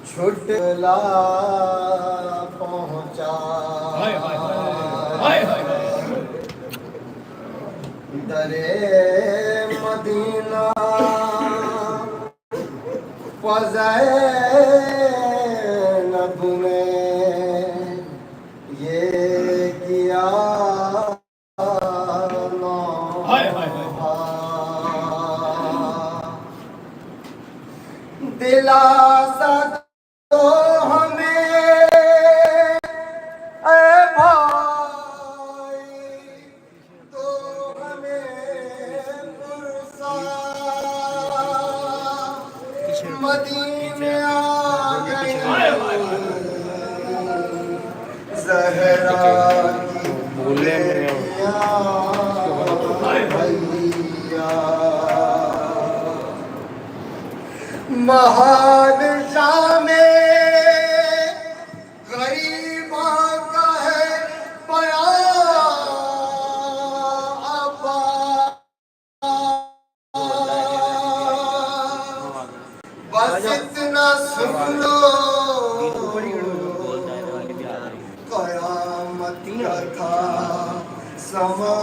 छुटला पहुंचा दरे मदीना फ़ज़ैनब ने ये किया दिलासा तो हमें ऐ भाई तो हमें पुरसा मदीने आ गई ज़हरा की बेटियां भैया महान शामे गरीबा का है बयां अब्बा बस इतना सुन लो कयामत का था समा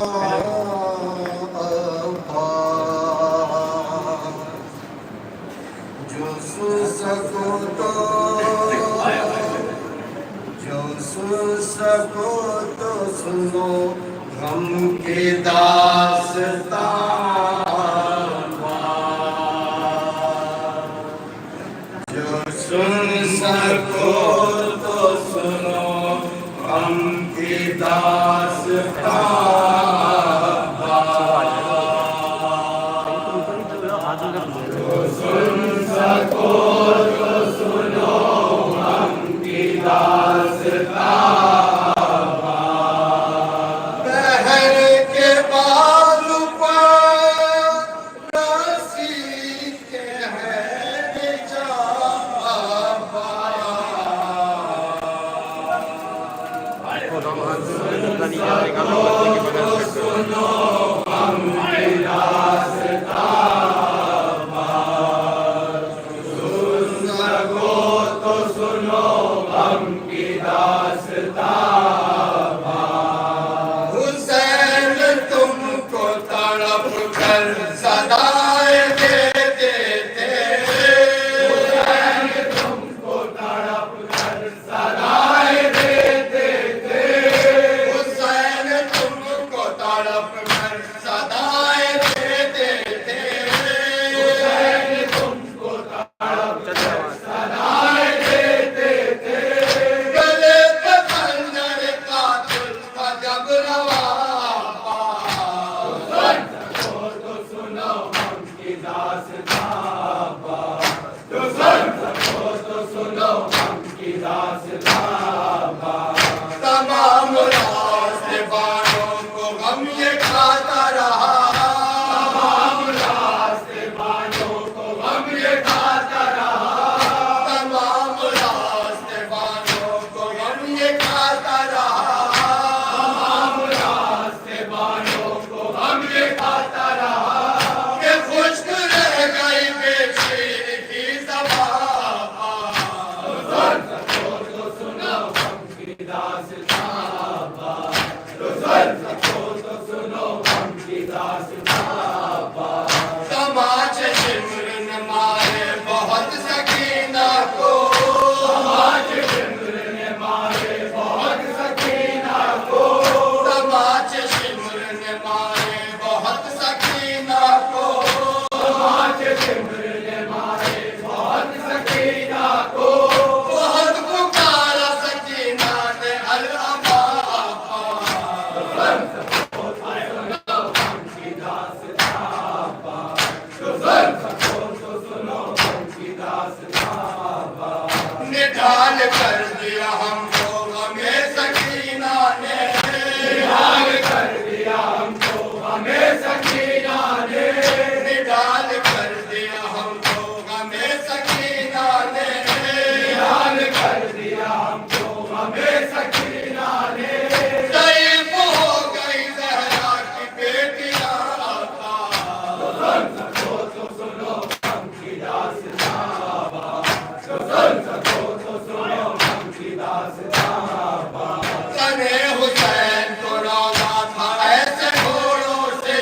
जो सुन सको तो सुनो गम के दास्तान जो सुन सको तो सुनो गम की दास्तान जो सुन सको तो सुनो गम की दास्तान बहर के बाजू पर रस्सी के है सुनो गम की दास्तान हुसैन तुमको तड़प कर सदाएं देते थे हुसैन तुमको तड़प कर सदाएं देते थे हुसैन तुमको तड़प कर सदाएं देते थे हुसैन तुमको तड़प कर सदाएं देते थे गले पे खंजर कातिल था जब रवा तो सुनो हम की दास्तान तो सुनो हम की दास्तान तमाम रास्ते बानों को गम ये खाता रहा तमाम रास्ते बानों को गम ये खाता रहा तमाम रास्ते बानों को गम ये खाता रहा तमाम रास्ते बानों को गम ये खाता रहा कि खुश्क रह गई बेशीर की ज़बान तो सुनो गम की दास्तान तो सुनो गम की दास्तान तमाचे शिमर ने मारे बहुत सकीना को तमाचे शिमर ने मारे बहुत सकीना को तमाचे शिमर ने मारे बहुत सकीना को तमाचे शिमर ने मारे बहुत सकीना को बहुत पुकारा सकीना ने अल अमा तने हुसैन को रोना था ऐसे घोड़ों से,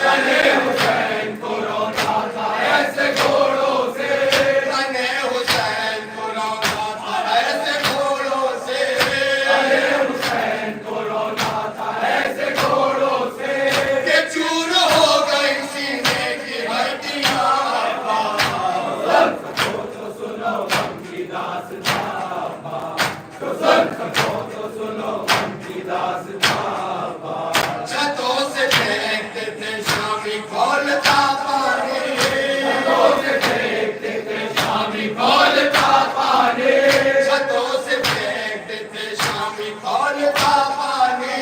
तने हुसैन को रोना था ऐसे घोड़ों से, तने हुसैन को रोना था ऐसे घोड़ों से, तने हुसैन को रोना था ऐसे घोड़ों से, कि चूर हो गई सीने की हड्डियां। तो सुनो हम की दास्तां, तो सुनो हम की दास्तां। छतों से फेंकते थे शामी खोलता पानी, छतों से फेंकते थे शामी खोलता पानी, छतों से फेंकते थे शामी खोलता पानी,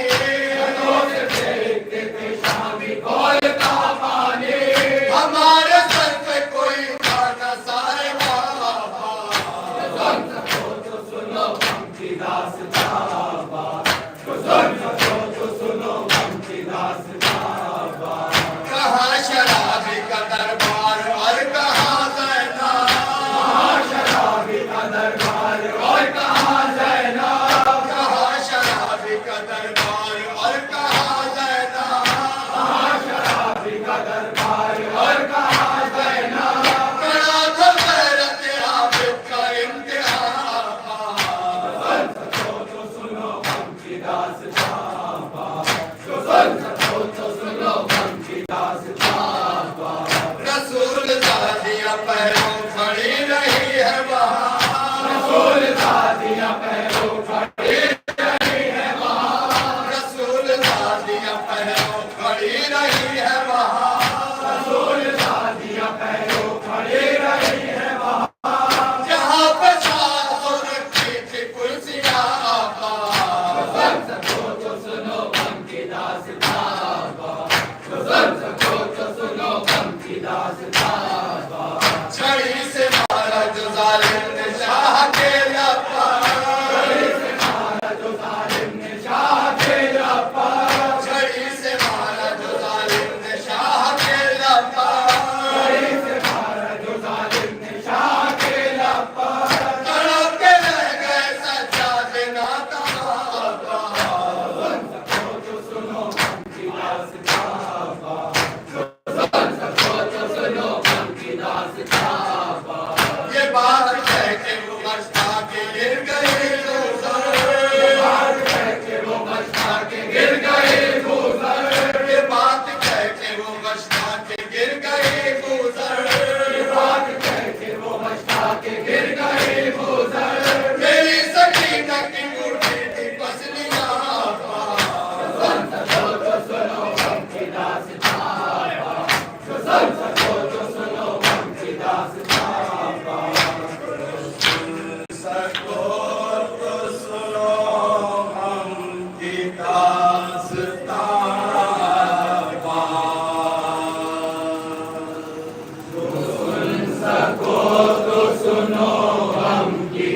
छतों से फेंकते थे शामी खोलता पानी। हमारे सर पे कोई था न सारे बाबा। तो सुनो हम की दास्तां, तो सुनो हम की दास्तां। कहाँ शराबी का दरबार और कहाँ ज़ैना, कहाँ शराबी का दरबार और कहाँ ज़ैना, कहाँ शराबी का दरबार और कहाँ ज़ैना, कहाँ शराबी का दरबार और कहाँ ज़ैना। कड़ा था गैरत आबिद का इम्तिहान। तो सुनो हम की दास्तां, तो सुनो हम की दास्तां। रसूल दादिया पैरों खड़ी रही है वहाँ, रसूल दादिया पैरों खड़ी रही है वहाँ, रसूल दादिया पैरों खड़ी रही है वहाँ, रसूल दादिया पैरों खड़ी रही है वहाँ। जहाँ पे सासों रखी थी कुर्सियाँ। तो सुनो हम की दास्तां, तो सुनो हम की दास्तां। छड़ी से मारा जो जालिम ने शाह के लपा, छड़ी से मारा जो जालिम ने शाह के लपा, छड़ी से मारा जो जालिम ने शाह के लपा, छड़ी से मारा जो जालिम ने शाह के लपा। तड़प के रह गए सज्जादे नाताबा। तो सुनो हम की दास्तां, तो सुनो हम की दास्तां। ये बात कह के वो मस्ता के गिर गए गुजर, ये बात कह के वो मस्ता के गिर गए गुजर, ये बात कह के वो मस्ता के गिर गए गुजर, ये बात कह के वो मस्ता के गिर गए गुजर। मेरी सकीना की मुट्ठी थी पसलियां। तो सुनो हम की दास्तां, तो सुनो हम की दास्तां। सको तो सुनो हम की दास्तां। तो सुनो हम की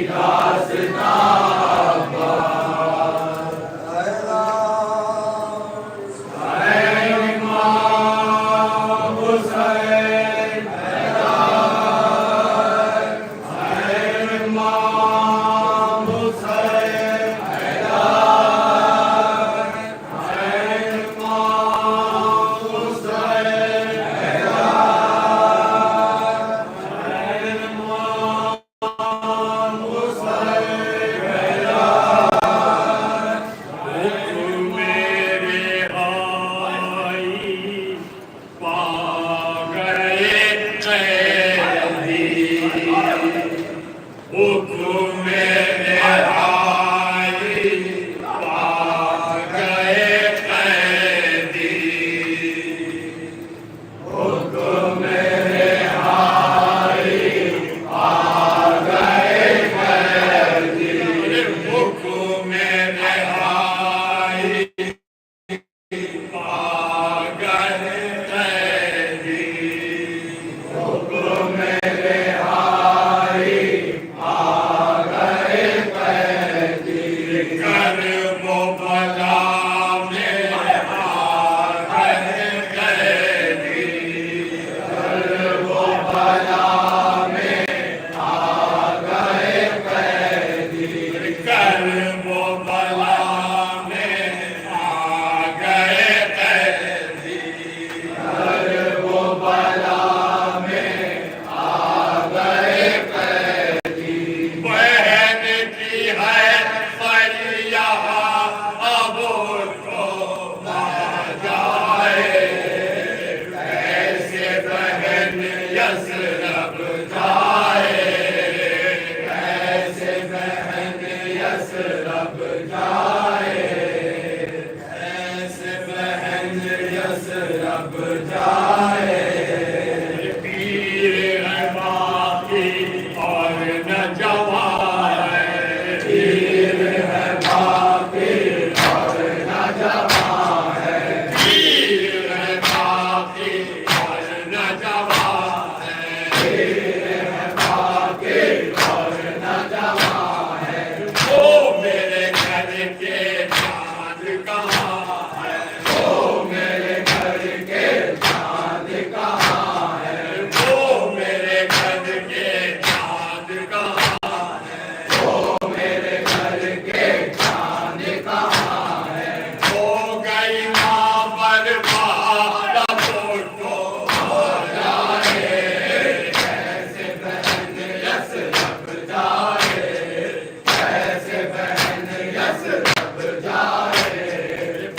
वो बला में आ गए कैदी, हर वो बला में आ गए कैदी। बहन की है फरियाद अब उसको मार जाए, कैसे बहन यसरब जाए, कैसे बहन यसरब जाए, कैसे बहन यसरब जाए। पीर है बाकी और न जवान है, पीर है बाकी और न जवान है, पीर है बाकी और न जवान है, पीर है बाकी और न जवान है। ओ मेरे घर के चांद कहाँ है, ओ मेरे घर के चांद कहाँ है, ओ मेरे घर के चांद कहाँ है, ओ मेरे घर के चांद कहाँ है। हो गई माँ बर्बाद फोटो हो जाए, कैसे बहन यसरब जाए, कैसे बहन यसरब जाए।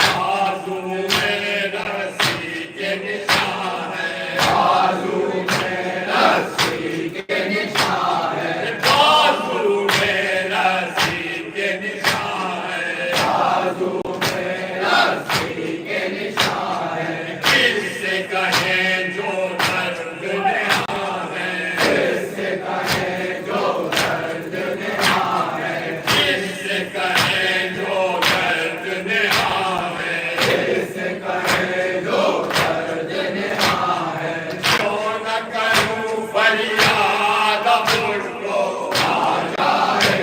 बाजू में रस्सी के निशान है, बाजू में रस्सी के निशान है, बाजू में रस्सी के निशान है, बाजू में रस्सी के निशान है। किससे कहें जो दर्द निहां है, किससे कहें जो दर्द निहां है, किससे कहें जो दर्द निहां है, किससे कहें जो दर्द निहां है। क्यों न करूं फरियाद मुझको आ जाए,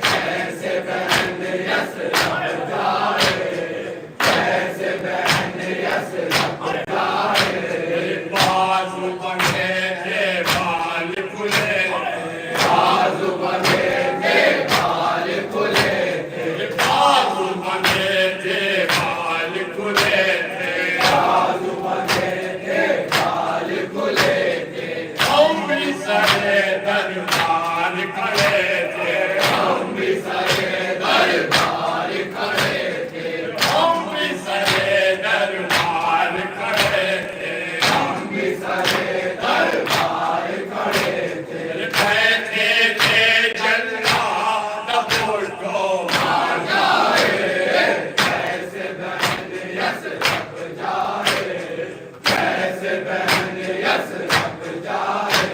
कैसे बहन यसरब जाए, कैसे बहन यसरब जाए। बाजू बंधे थे बाल खुले थे, बाजू बंधे थे बाल खुले थे, बाजू बंधे थे बाल खुले थे, बाजू बंधे थे बाल खुले थे। हम भी सरे दरबार खड़े थे, हम भी सरे दरबार खड़े थे, हम भी सरे दरबार खड़े थे, हम भी सरे दरबार खड़े थे। बैठे थे जल्लाद फोटो मार जाए, कैसे बहन यसरब जाए, कैसे बहन यसरब जाए।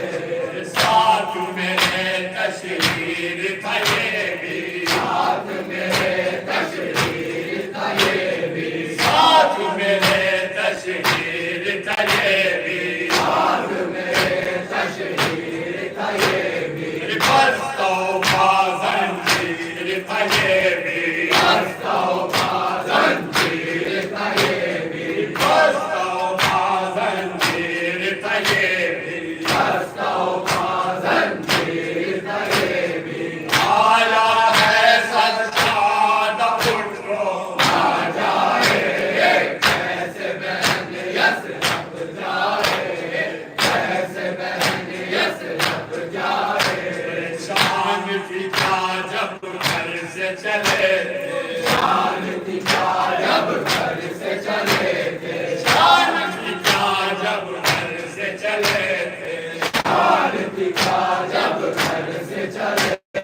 साथ मेरे तशरीर था ये भी, साथ मेरे तशरीर था ये भी, साथ मेरे तशरीर था ये भी, साथ मेरे तशरीर था ये भी। बस्तो बाज़ंजीर था ये भी, बस्तो बाज़ंजीर था ये भी, बस्तो बाज़ंजीर था ये भी, बस्तो बाज़ंजीर था ये भी। आया है सज्जाद उठो आ जाए, कैसे बहन यसरब जाए, कैसे बहन यसरब जाए। शान दिखा जब घर से चले थे, शान दिखा जब घर से चले थे, शान दिखा जब घर से चले थे, शान दिखा जब घर से चले थे।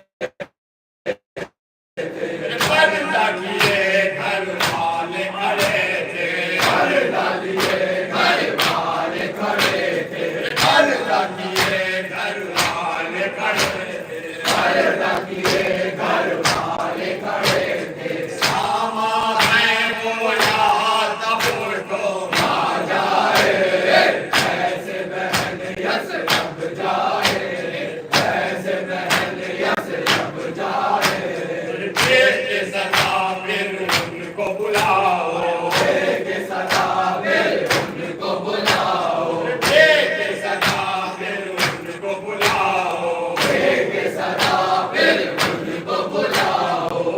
पर्दा किए घर वाले खड़े थे, पर्दा किए घर वाले खड़े थे, पर्दा किए घर वाले खड़े थे, पर्दा किए घर वाले खड़े थे। सामा है वो याद फोटो आ जाए, कैसे बहन यसरब जाए, कैसे बहन यसरब जाए। के सदा फिर उनको बुलाओ, के सदा फिर उनको बुलाओ, के सदा फिर उनको बुलाओ, के सदा फिर उनको बुलाओ।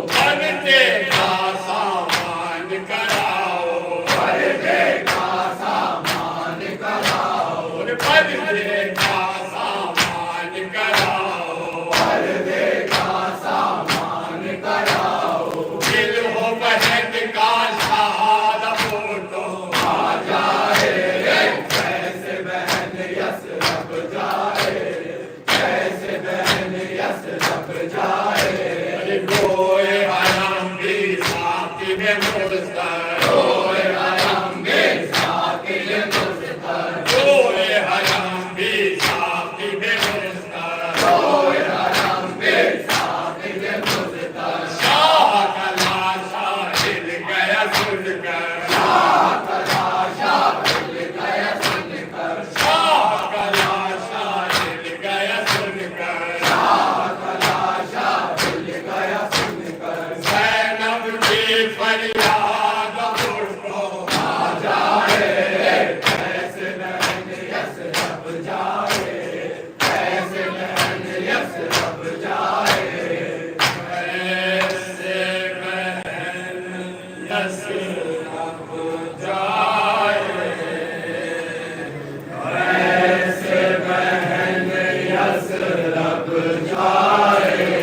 फरियाद पुष्पो आ जाए, ऐसे नैन यस रब जाए, ऐसे नैन यस रब जाए, ऐसे नैन यस रब जाए, ऐसे नैन यस रब जाए।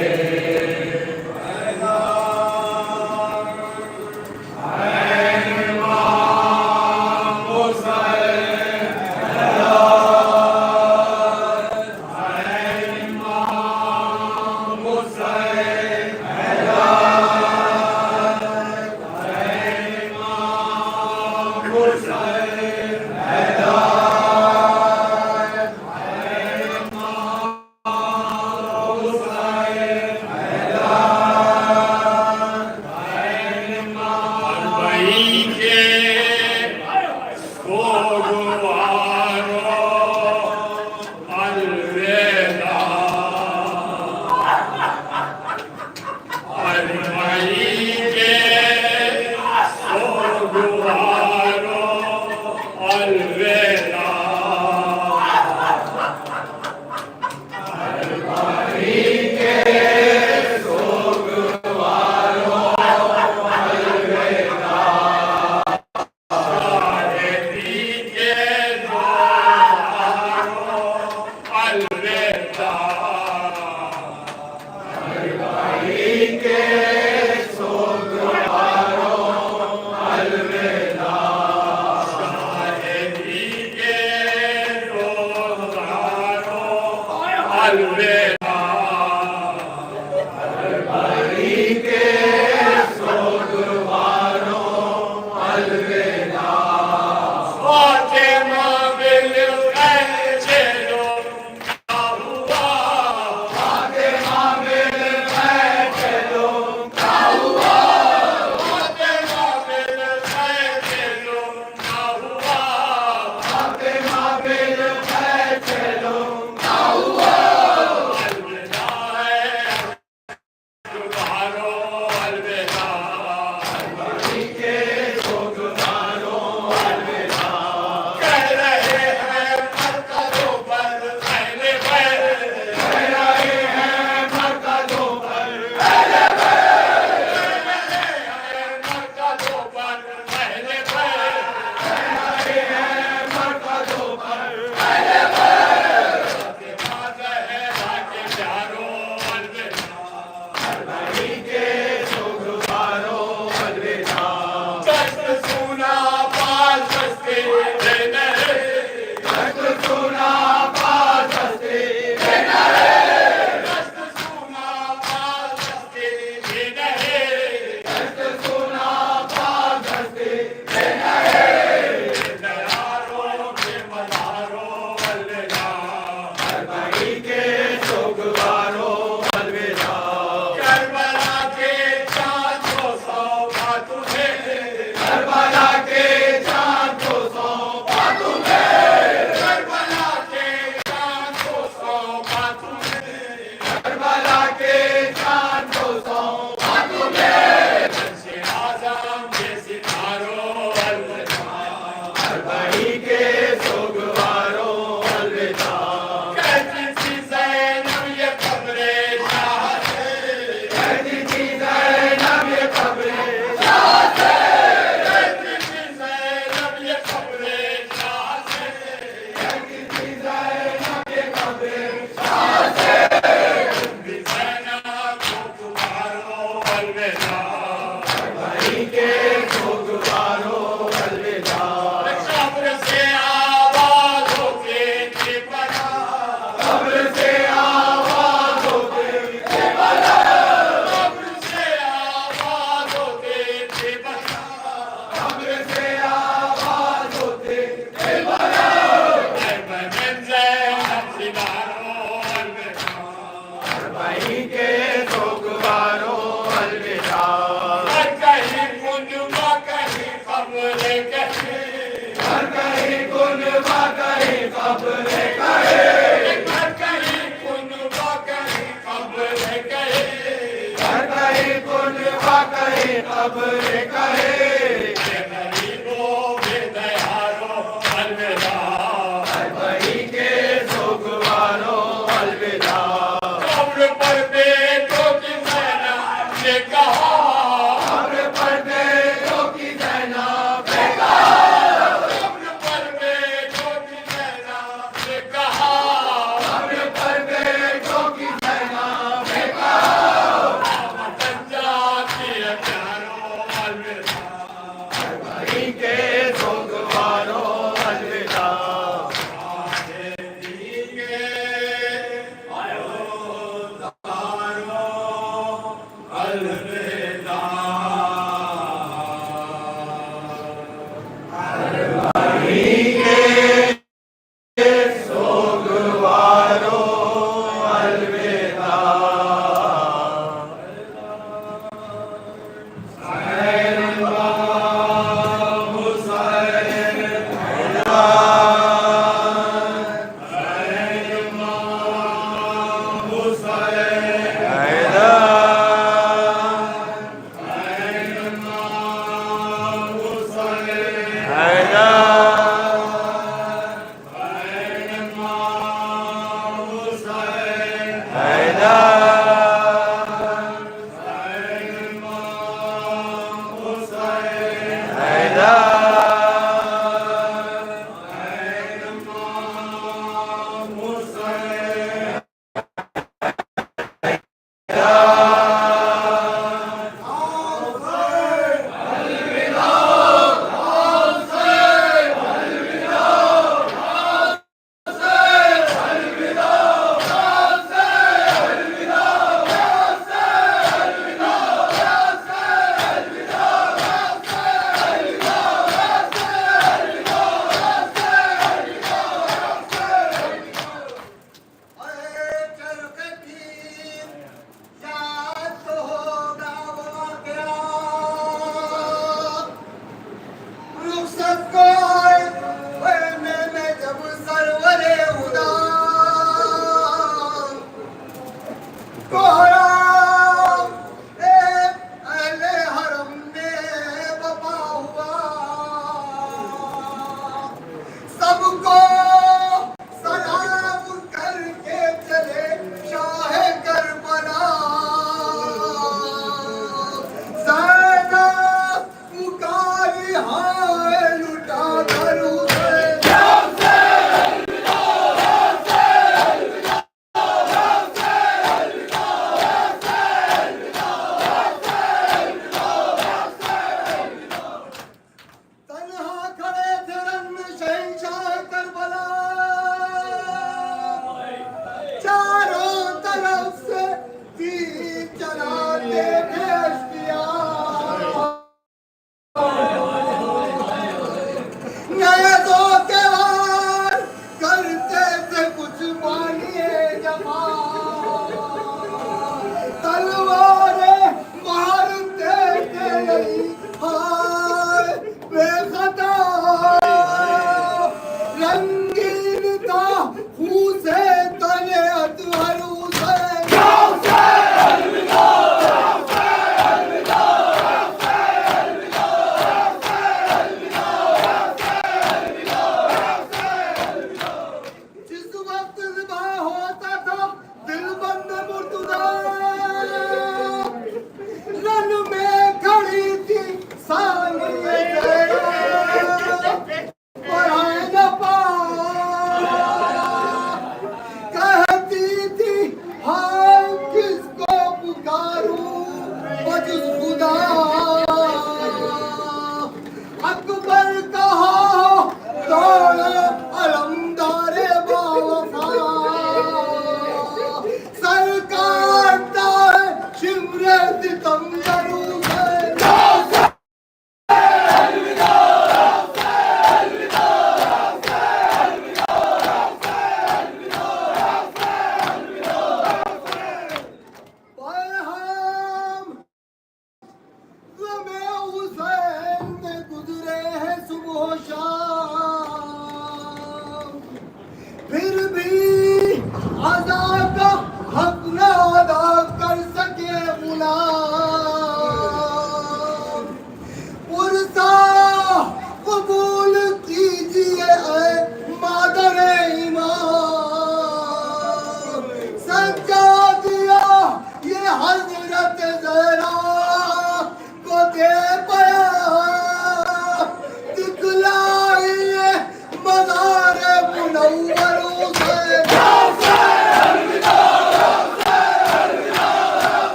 कहीं अब ये कहे कि गरीबों बेदयारों अलविदा, हर भाई के सोगवारों अलविदा। कब्र पर बेटों की सेना ने कहा, कब्र पर बेटों की सेना ने कहा, कब्र पर बेटों की सेना ने कहा, कब्र पर बेटों की सेना ने कहा, वतन जाती है प्यारों अलविदा, हर भाई के सोगवारों अलविदा।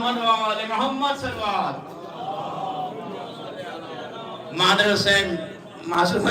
मोहम्मद वाले मोहम्मद सल्लल्लाहु। मादर हुसैन मासूम